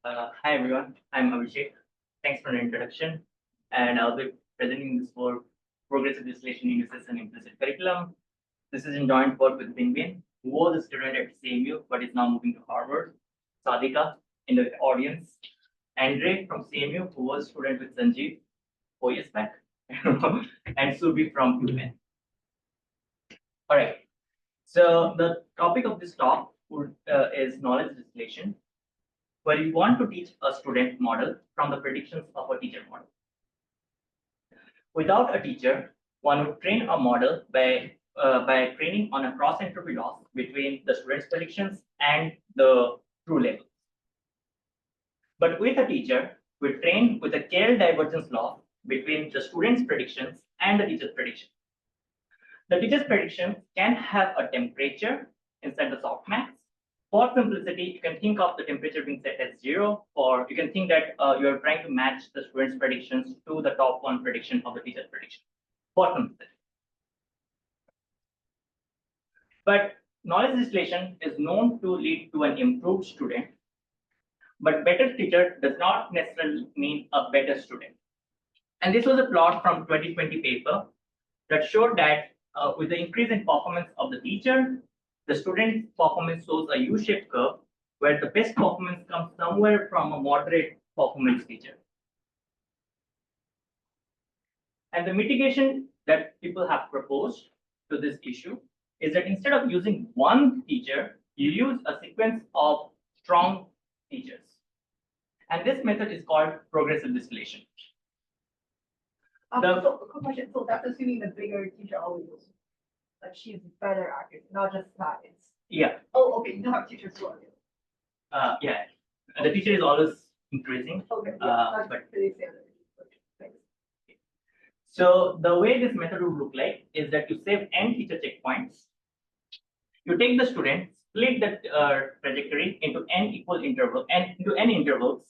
Hi everyone, I'm Abhishek. Thanks for the introduction. And I'll be presenting this for progressive distillation induces and implicit curriculum. This is in joint work with Bingbin, who was a student at CMU but is now moving to Harvard. Sadika in the audience. Andre from CMU, who was a student with Sanjeev 4 years back. And Surbi from UPenn. All right. So the topic of this talk is knowledge distillation, where you want to teach a student model from the predictions of a teacher model. Without a teacher, one would train a model by training on a cross entropy loss between the student's predictions and the true labels. But with a teacher, we train with a Kerr divergence law between the student's predictions and the teacher's prediction. The teacher's prediction can have a temperature inside the softmax. For simplicity, you can think of the temperature being set as 0, or you can think that you are trying to match the student's predictions to the top one prediction of the teacher's prediction. For simplicity. But knowledge distillation is known to lead to an improved student, but better teacher does not necessarily mean a better student. And this was a plot from 2020 paper that showed that with the increase in performance of the teacher, the student's performance shows a U-shaped curve where the best performance comes somewhere from a moderate performance teacher. And the mitigation that people have proposed to this issue is that instead of using one teacher, you use a sequence of strong teachers. And this method is called progressive distillation. So, quick question. So that's assuming the bigger teacher always achieves better accuracy, not just size. Yeah. Oh, okay. You don't have teachers who are. Yeah. The teacher is always increasing. Okay. Yeah, that's but pretty standard. Thanks. So the way this method would look like is that you save n teacher checkpoints. You take the student, split the trajectory into n intervals,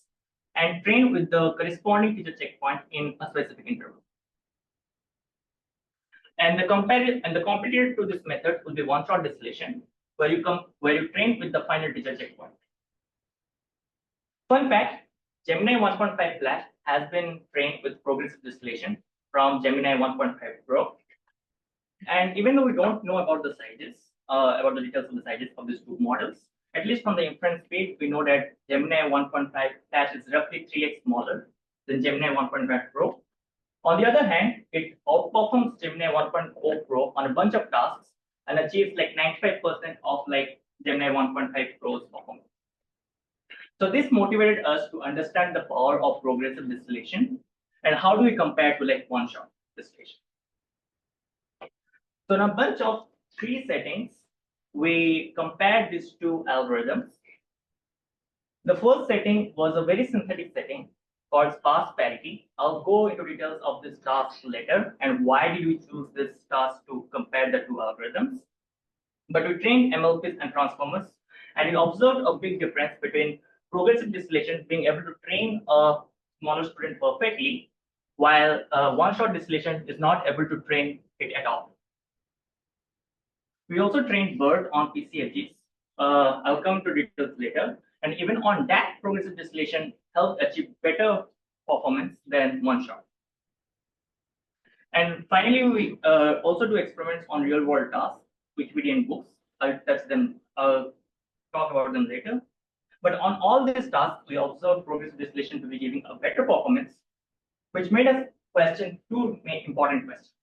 and train with the corresponding teacher checkpoint in a specific interval. And the competitor to this method will be one-shot distillation, where you train with the final teacher checkpoint. Fun fact: Gemini 1.5 Flash has been trained with progressive distillation from Gemini 1.5 Pro. And even though we don't know about the sizes, about the details of the sizes of these two models, at least from the inference speed, we know that Gemini 1.5 Flash is roughly 3x smaller than Gemini 1.5 Pro. On the other hand, it outperforms Gemini 1.0 Pro on a bunch of tasks and achieves like 95% of like Gemini 1.5 Pro's performance. So this motivated us to understand the power of progressive distillation and how do we compare to like one-shot distillation. So in a bunch of 3 settings, we compared these two algorithms. The first setting was a very synthetic setting called sparse parity. I'll go into details of this task later and why did we choose this task to compare the two algorithms. But we trained MLPs and transformers, and we observed a big difference between progressive distillation being able to train a smaller student perfectly, while one-shot distillation is not able to train it at all. We also trained BERT on PCFGs. I'll come to details later. And even on that, progressive distillation helped achieve better performance than one-shot. And finally, we also do experiments on real-world tasks, which we did in books. I'll touch them. I'll talk about them later. But on all these tasks, we observed progressive distillation to be giving a better performance, which made us question 2 important questions.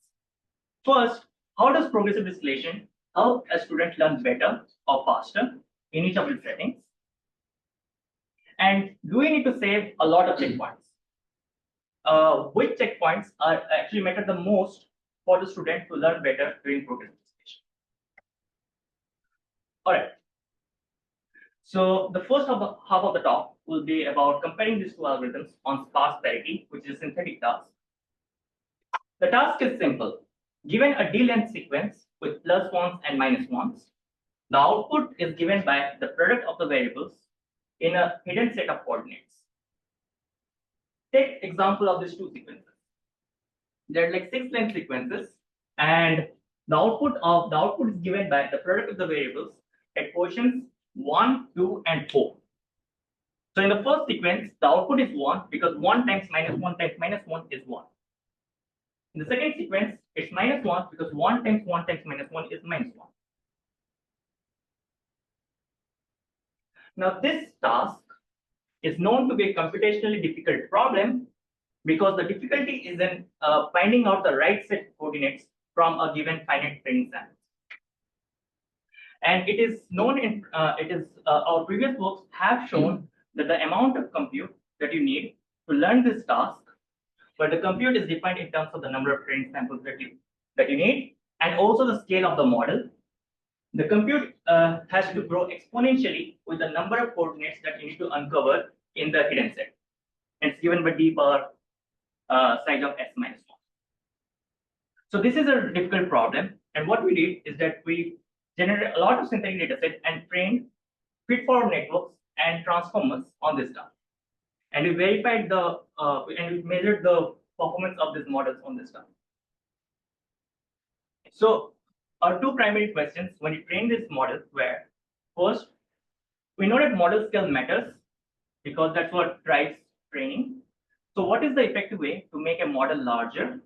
First, how does progressive distillation help a student learn better or faster in each of these settings? And do we need to save a lot of checkpoints? Which checkpoints are actually matter the most for the student to learn better during progressive distillation? All right. So the first half of the talk will be about comparing these two algorithms on sparse parity, which is a synthetic task. The task is simple. Given a D-length sequence with plus ones and minus ones, the output is given by the product of the variables in a hidden set of coordinates. Take example of these two sequences. There are like 6 length sequences, and the output is given by the product of the variables at positions 1, 2, and 4. So in the first sequence, the output is 1 because 1 times -1 times -1 is 1. In the second sequence, it's -1 because 1 times -1 is -1. Now this task is known to be a computationally difficult problem because the difficulty is in finding out the right set of coordinates from a given finite training sample. And it is known in our previous works have shown that the amount of compute that you need to learn this task, but the compute is defined in terms of the number of training samples that you need, and also the scale of the model. The compute has to grow exponentially with the number of coordinates that you need to uncover in the hidden set. And it's given by d power size of s minus 1. So this is a difficult problem. And what we did is that we generated a lot of synthetic data set and trained feed-forward networks and transformers on this stuff. And we verified and we measured the performance of these models on this stuff. So our two primary questions when you train this model were, first, we know that model scale matters because that's what drives training. So what is the effective way to make a model larger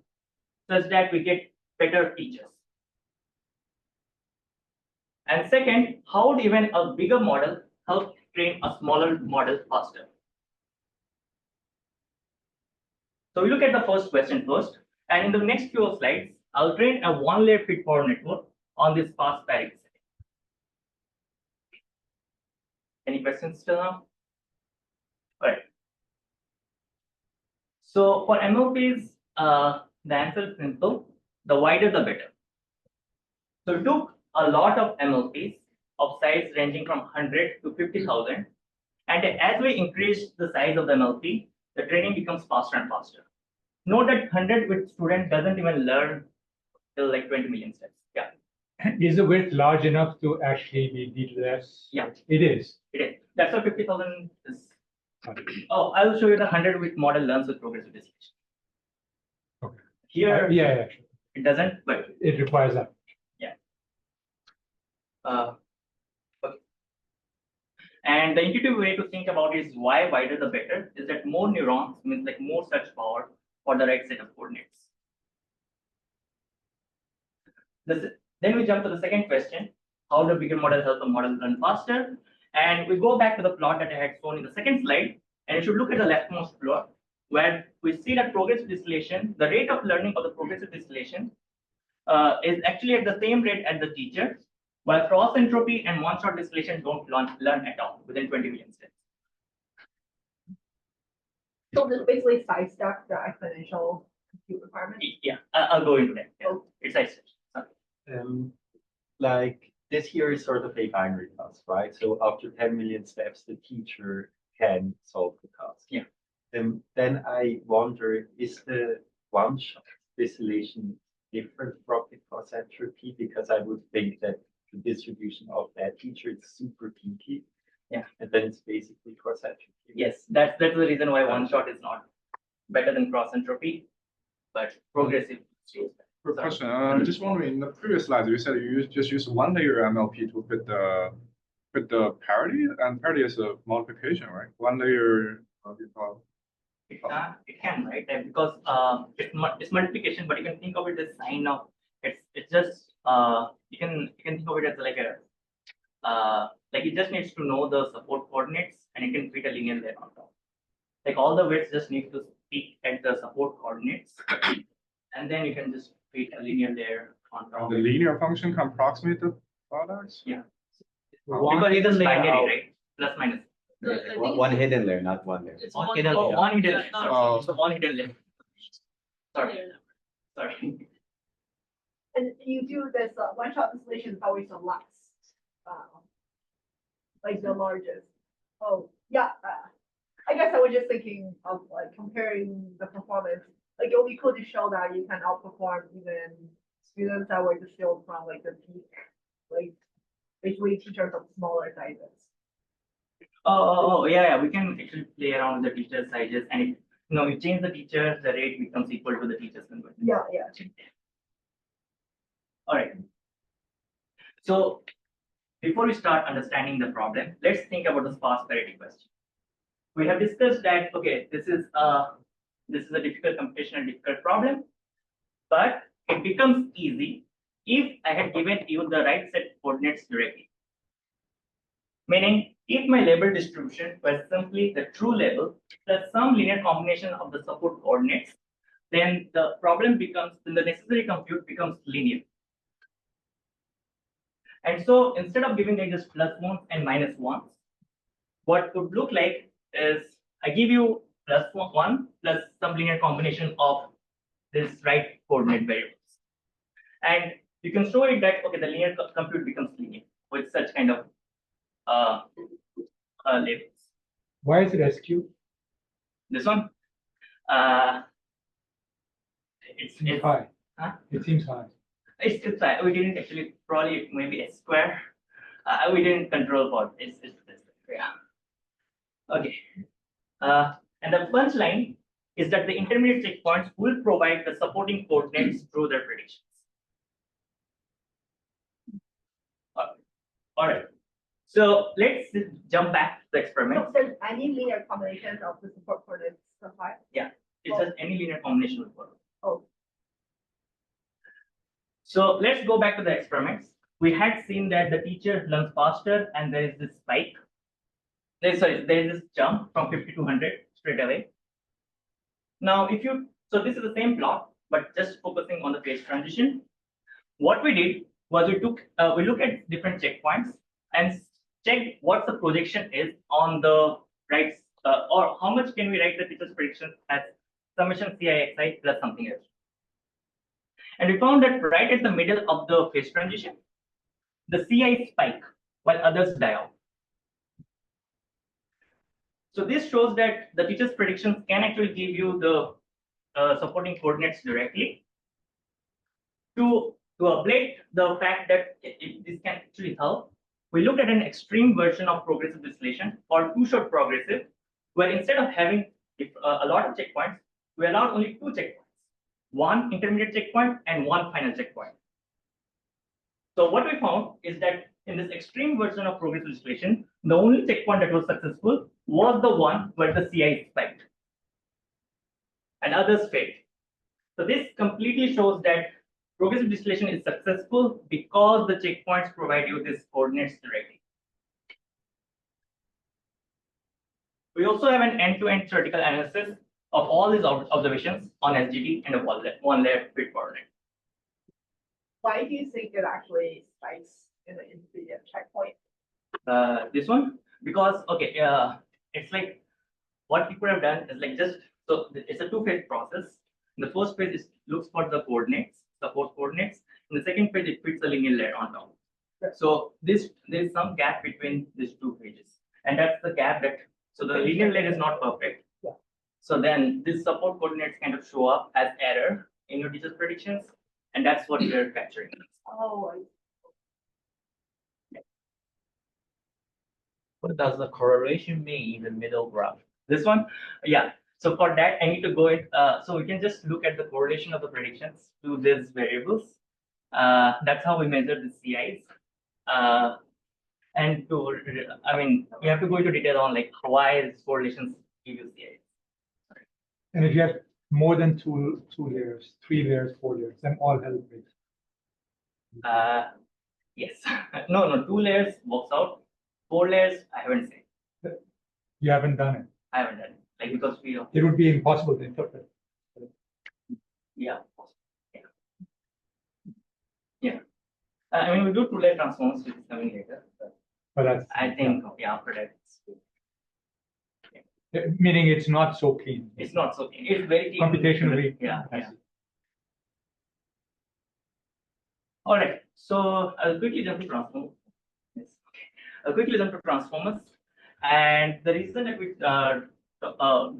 such that we get better teachers? And second, how would even a bigger model help train a smaller model faster? So we look at the first question first, and in the next few slides, I'll train a one-layer feed-forward network on this fast parity setting. Any questions still now? All right. So for MLPs, the answer is simple. The wider, the better. So we took a lot of MLPs of size ranging from 100 to 50,000. And as we increase the size of the MLP, the training becomes faster and faster. Note that 100 with student doesn't even learn till like 20 million steps. Yeah. Is the width large enough to actually be DLS? Yeah. It is. It is. That's why 50,000 is. Oh, I'll show you the 100 with model learns with progressive distillation. Okay. Here, yeah, it doesn't, but it requires that. Yeah. Okay. And the intuitive way to think about it is why wider the better is that more neurons means like more search power for the right set of coordinates. Then we jump to the second question: how the bigger model help the model run faster? And we go back to the plot that I had shown in the second slide, and you should look at the leftmost plot, where we see that progressive distillation, the rate of learning of the progressive distillation is actually at the same rate as the teacher, while cross entropy and one-shot distillation don't learn at all within 20 million steps. So this basically sidestep the exponential compute requirement. Yeah, I'll go into that. Yeah. It's nice. Like this here is sort of a binary task, right? So after 10 million steps, the teacher can solve the task. Yeah. Then I wonder, is the one-shot distillation different from the cross entropy? Because I would think that the distribution of that teacher is super peaky. Yeah. And then it's basically cross entropy. Yes, that's the reason why one-shot is not better than cross entropy, but progressive stays better. Quick question. Just wondering, in the previous slide, you said you just use one layer MLP to fit the parity, and parity is a multiplication, right? One layer. It can, right? And because it's multiplication, but you can think of it as sign of it's just you can think of it as like a like it just needs to know the support coordinates and it can fit a linear layer on top. Like all the weights just need to peak at the support coordinates, and then you can just fit a linear layer on top. The linear function can approximate the products. Yeah. One Because it's binary, right? Plus minus. One hidden layer, not one layer. It's One one hidden layer. layer. One hidden layer. Oh. So one hidden layer. Sorry. And you do this one-shot distillation is always the last, like the largest. Oh, yeah. I guess I was just thinking of like comparing the performance. Like it would be cool to show that you can outperform even students that were distilled from like the peak, like basically teachers of smaller sizes. Yeah. We can actually play around with the teacher sizes, and if you change the teacher, the rate becomes equal to the teacher's conversion. Yeah. All right. So before we start understanding the problem, let's think about the sparse parity question. we have discussed that, okay, this is a difficult computational difficult problem, but it becomes easy if I had given you the right set coordinates directly. Meaning, if my label distribution was simply the true label plus some linear combination of the support coordinates, then the necessary compute becomes linear. And so instead of giving like just plus ones and minus ones, what would look like is I give you plus one plus some linear combination of this right coordinate variables. And you can show it that, okay, the linear compute becomes linear with such kind of labels. Why is it SQ? This one, It's high. Huh? It seems high. It's high. We didn't actually, probably maybe a square. We didn't control for it's this. Yeah. Okay. And the punchline is that the intermediate checkpoints will provide the supporting coordinates through their predictions. All right. So let's jump back to the experiment. So any linear combinations of the support coordinates apply? Yeah, it's just any linear combination will work. Oh. So let's go back to the experiments. We had seen that the teacher learns faster and there is this spike. There is this jump from 50 to 100 straight away. Now, so this is the same plot, but just focusing on the phase transition. What we did was we look at different checkpoints and check what the projection is on the right, or how much can we write the teacher's prediction as summation CIXI plus something else. And we found that right at the middle of the phase transition, the CI spike while others die out. So this shows that the teacher's predictions can actually give you the supporting coordinates directly. To ablate the fact that this can actually help, we looked at an extreme version of progressive distillation called two-shot progressive, where instead of having a lot of checkpoints, we allowed only two checkpoints, one intermediate checkpoint and one final checkpoint. So what we found is that in this extreme version of progressive distillation, the only checkpoint that was successful was the one where the CI spiked, and others failed. So this completely shows that progressive distillation is successful because the checkpoints provide you these coordinates directly. We also have an end-to-end theoretical analysis of all these observations on SGD and a one-layer fit coordinate. Why do you think it actually spikes in the intermediate checkpoint? This one, because okay, it's like what people have done is like so it's a two-phase process. In the first phase, it looks for the coordinates, support coordinates. In the second phase, it fits a linear layer on top. So there's some gap between these two phases, and that's the gap so the linear layer is not perfect. Yeah. So then these support coordinates kind of show up as error in your teacher's predictions, and that's what we're capturing. Oh, What does the correlation mean in the middle graph? This one, yeah. So for that, I need to go in. So we can just look at the correlation of the predictions to these variables. That's how we measure the CIs. And we have to go into detail on like why these correlations give you CIs. And if you have more than two layers, 3 layers, 4 layers, then all hell breaks. Yes. No, 2 layers works out. 4 layers, I haven't seen. You haven't done it. I haven't done it. Like because we don't. It would be impossible to interpret. Yeah. Yeah. We do 2-layer transforms, which is coming later. But that's, I think, yeah, after that, meaning it's not so clean. it's not so clean. It's very clean. Computationally. Yeah. I see. All right. So I'll quickly jump to transformers. Yes. Okay. I'll quickly jump to transformers. And the reason that we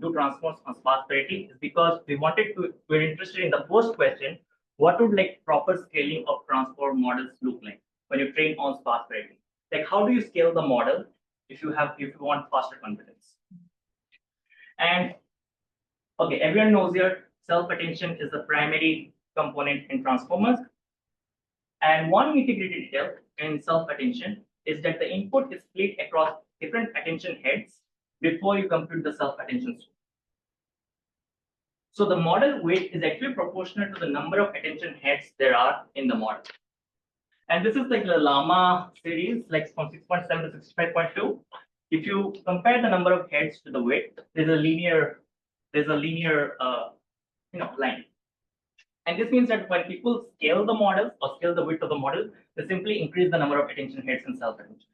do transformers on sparse parity is because we're interested in the first question: what would like proper scaling of transform models look like when you train on sparse parity? Like how do you scale the model if you want faster confidence? And okay, everyone knows here self-attention is the primary component in transformers. And one integrated detail in self-attention is that the input is split across different attention heads before you compute the self-attention score. So the model weight is actually proportional to the number of attention heads there are in the model. And this is like the Llama series, like from 6.7 to 65.2. If you compare the number of heads to the weight, there's a linear line. And this means that when people scale the models or scale the width of the model, they simply increase the number of attention heads and self-attention.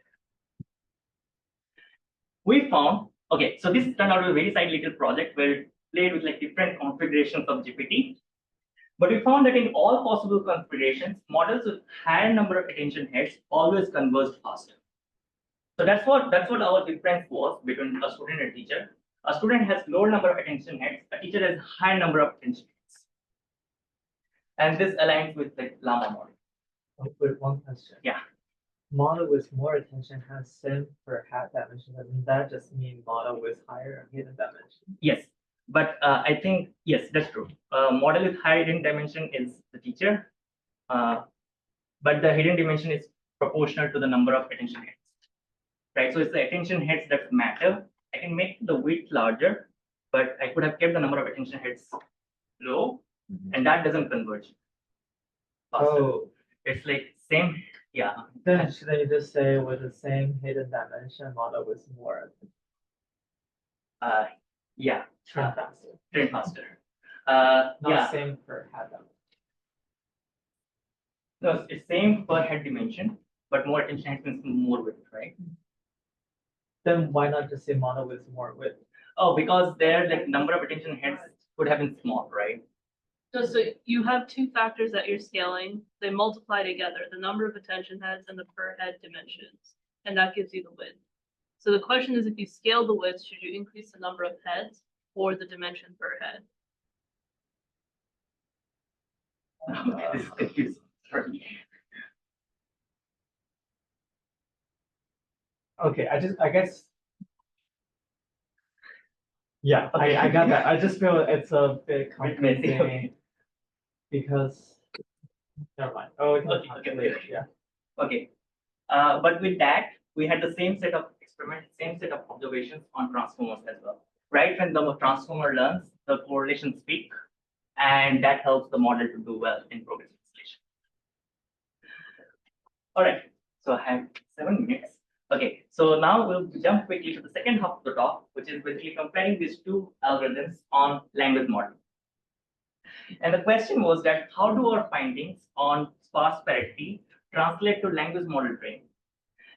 We found, okay, so this turned out to be a very side little project where we played with like different configurations of GPT. But we found that in all possible configurations, models with higher number of attention heads always converged faster. So that's what our difference was between a student and a teacher. A student has lower number of attention heads, a teacher has higher number of attention heads. And this aligns with the Llama model. With one question. Yeah. Model with more attention has same per hat dimension. Doesn't that just mean model with higher hidden dimension? Yes, but I think, yes, that's true. Model with higher hidden dimension is the teacher, but the hidden dimension is proportional to the number of attention heads, right? So it's the attention heads that matter. I can make the width larger, but I could have kept the number of attention heads low, and that doesn't converge faster. Oh, It's like same, yeah. then shouldn't you just say with the same hidden dimension model with more Yeah, train faster? train faster. Not Yeah, same per hat dimension. no, it's same per head dimension, but more attention heads means more width, right? Then why not just say model with more width? Oh, because their like number of attention heads could have been small, right? So you have two factors that you're scaling, they multiply together, the number of attention heads and the per head dimensions, and that gives you the width. So the question is, if you scale the width, should you increase the number of heads or the dimension per head? Okay, this is confusing. Sorry. Okay, I guess. Yeah, Okay. I got that. I just feel it's a bit Bit messy, confusing okay. because, never mind. Oh, we can Okay, talk okay, later, okay. yeah. Okay, but with that, we had the same set of experiments, same set of observations on transformers as well. Right when the transformer learns, the correlations peak, and that helps the model to do well in progressive distillation. All right, so I have 7 minutes. Okay, so now we'll jump quickly to the second half of the talk, which is basically comparing these two algorithms on language model. And the question was that how do our findings on sparse parity translate to language model training?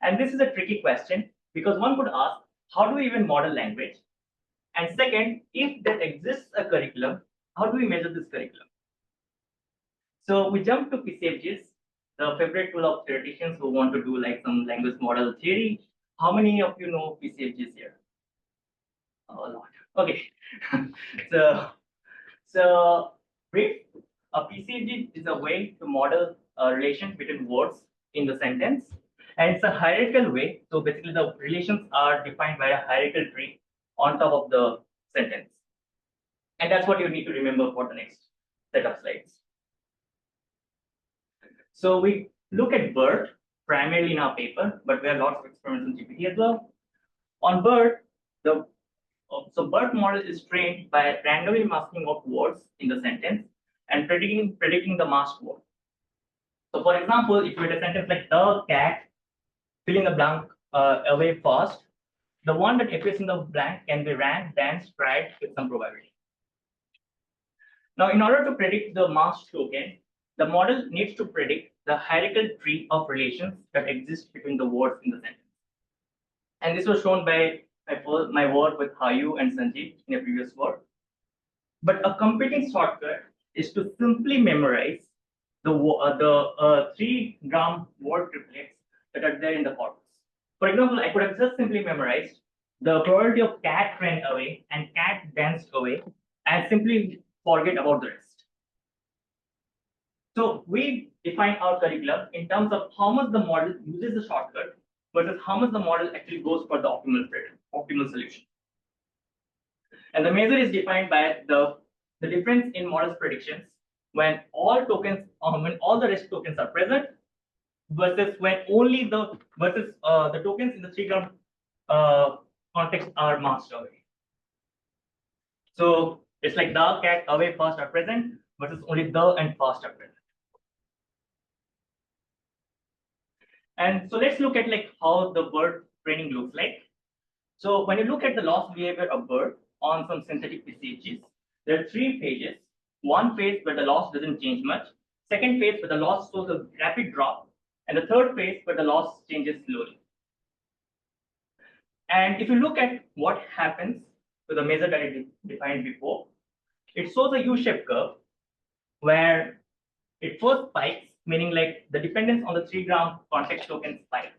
And this is a tricky question because one could ask, how do we even model language? And second, if there exists a curriculum, how do we measure this curriculum? So we jump to PCFGs, the favorite tool of theoreticians who want to do like some language model theory. How many of you know PCFGs here? A lot. Okay. so brief. A PCFG is a way to model a relation between words in the sentence, and it's a hierarchical way. So basically, the relations are defined by a hierarchical tree on top of the sentence, and that's what you need to remember for the next set of slides. So we look at BERT primarily in our paper, but we have lots of experiments in GPT as well. On BERT, so BERT model is trained by randomly masking of words in the sentence and predicting the masked word. So for example, if you had a sentence like the cat, fill in the blank away fast, the one that appears in the blank can be ran, danced, tried with some probability. Now, in order to predict the masked token, the model needs to predict the hierarchical tree of relations that exist between the words in the sentence. And this was shown by my work with Hayu and Sanjeev in a previous work. But a competing shortcut is to simply memorize the 3-gram word triplets that are there in the corpus. For example, I could have just simply memorized the probability of cat ran away and cat danced away and simply forget about the rest. So we define our curriculum in terms of how much the model uses the shortcut versus how much the model actually goes for the optimal solution. And the measure is defined by the difference in model's predictions when all the rest tokens are present versus when only the tokens in the 3-gram contexts are masked away. So it's like the, cat, away, fast are present versus only the and fast are present. And so let's look at like how the bird training looks like. So when you look at the loss behavior of bird on some synthetic PCHs, there are three phases. One phase where the loss doesn't change much. Second phase where the loss shows a rapid drop. And the third phase where the loss changes slowly. And if you look at what happens to the measure that I defined before, it shows a U-shaped curve where it first spikes, meaning like the dependence on the 3-gram context token spikes,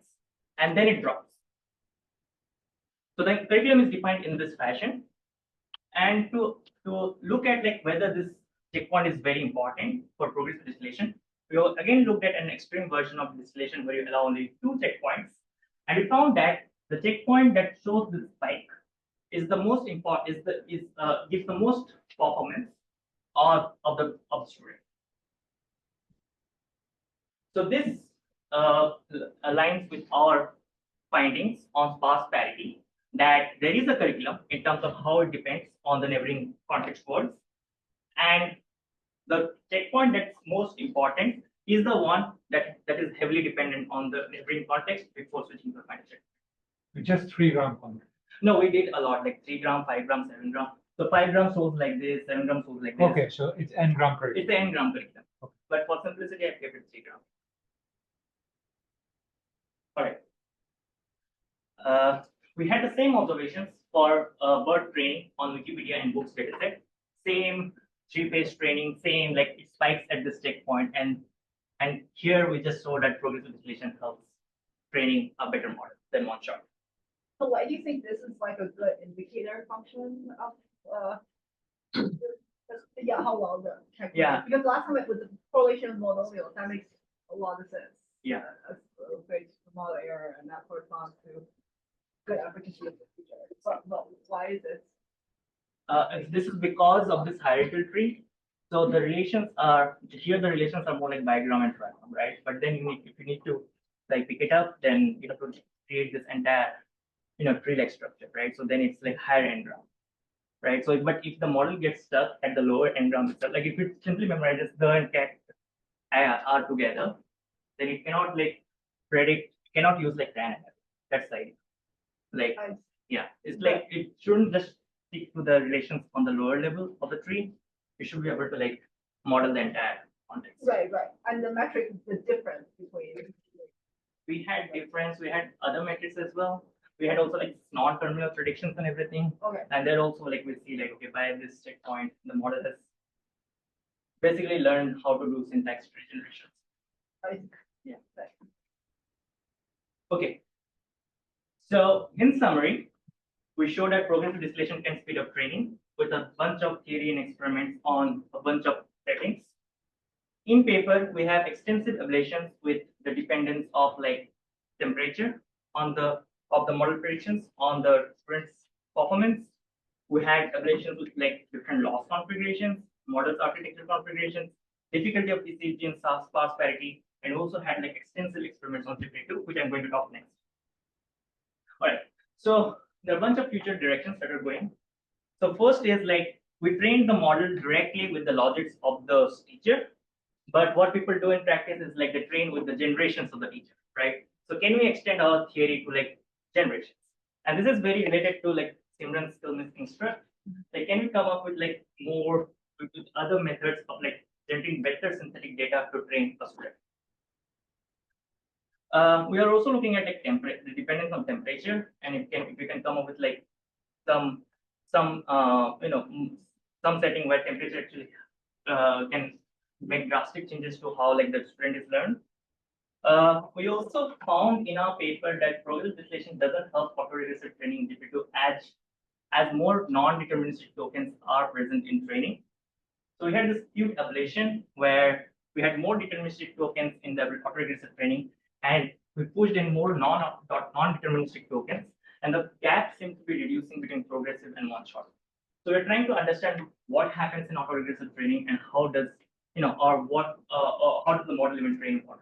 and then it drops. So the curriculum is defined in this fashion. And to look at like whether this checkpoint is very important for progressive distillation, we again looked at an extreme version of distillation where you allow only 2 checkpoints, and we found that the checkpoint that shows the spike is the most important, gives the most performance of the student. So this aligns with our findings on sparse parity, that there is a curriculum in terms of how it depends on the neighboring context words, and the checkpoint that's most important is the one that is heavily dependent on the neighboring context before switching to the final checkpoint. Just 3-gram context. No, we did a lot, like 3-gram, 5-gram, 7-gram. So 5-gram shows like this, 7-gram shows like this. Okay, so it's n-gram curriculum. It's the n-gram curriculum. Okay. But for simplicity, I kept it 3-gram. All right. We had the same observations for bird training on Wikipedia and books dataset. Same 3-phase training, same like it spikes at this checkpoint, and here we just saw that progressive distillation helps training a better model than one shot. So why do you think this is like a good indicator function of how well the check? Yeah. Because last time with the correlation model, that makes a lot of sense. Yeah. As a base model error, and that corresponds to good efficacy of the feature. But why is it? This is because of this hierarchical tree. So the relations are here. The relations are more like bigram and trigram, right? But then if you need to like pick it up, then you have to create this entire tree-like structure, right? So then it's like higher n-gram, right? So but if the model gets stuck at the lower n-gram itself, like if it simply memorizes the and cat are together, then it cannot like predict, cannot use like tan. That's the idea. Like yeah, it's like it shouldn't just stick to the relations on the lower level of the tree. You should be able to like model the entire context. Right. And the metric, the difference between. We had difference. We had other metrics as well. We had also like non-terminal predictions and everything. Okay. And then also like we see like, okay, by this checkpoint, the model has basically learned how to do syntax tree generations. Yeah. Okay. So in summary, we showed that progressive distillation can speed up training with a bunch of theory and experiments on a bunch of settings. In paper, we have extensive ablations with the dependence of like temperature on the model predictions on the student's performance. We had ablations with like different loss configurations, models architecture configurations, difficulty of PCG and sparse parity, and also had like extensive experiments on CPU, which I'm going to talk next. All right, so there are a bunch of future directions that are going. So first is like we trained the model directly with the logics of the teacher, but what people do in practice is like they train with the generations of the teacher, right? So can we extend our theory to like generations? And this is very related to like Simran's skill missing struct. Like can we come up with like more with other methods of like generating better synthetic data to train a student? We are also looking at like the dependence on temperature, and if we can come up with like some setting where temperature actually can make drastic changes to how like the student is learned. We also found in our paper that progressive distillation doesn't help autoregressive training due to as more non-deterministic tokens are present in training. So we had this cute ablation where we had more deterministic tokens in the autoregressive training, and we pushed in more non-deterministic tokens, and the gap seemed to be reducing between progressive and one-shot. So we're trying to understand what happens in autoregressive training and how does how does the model even train for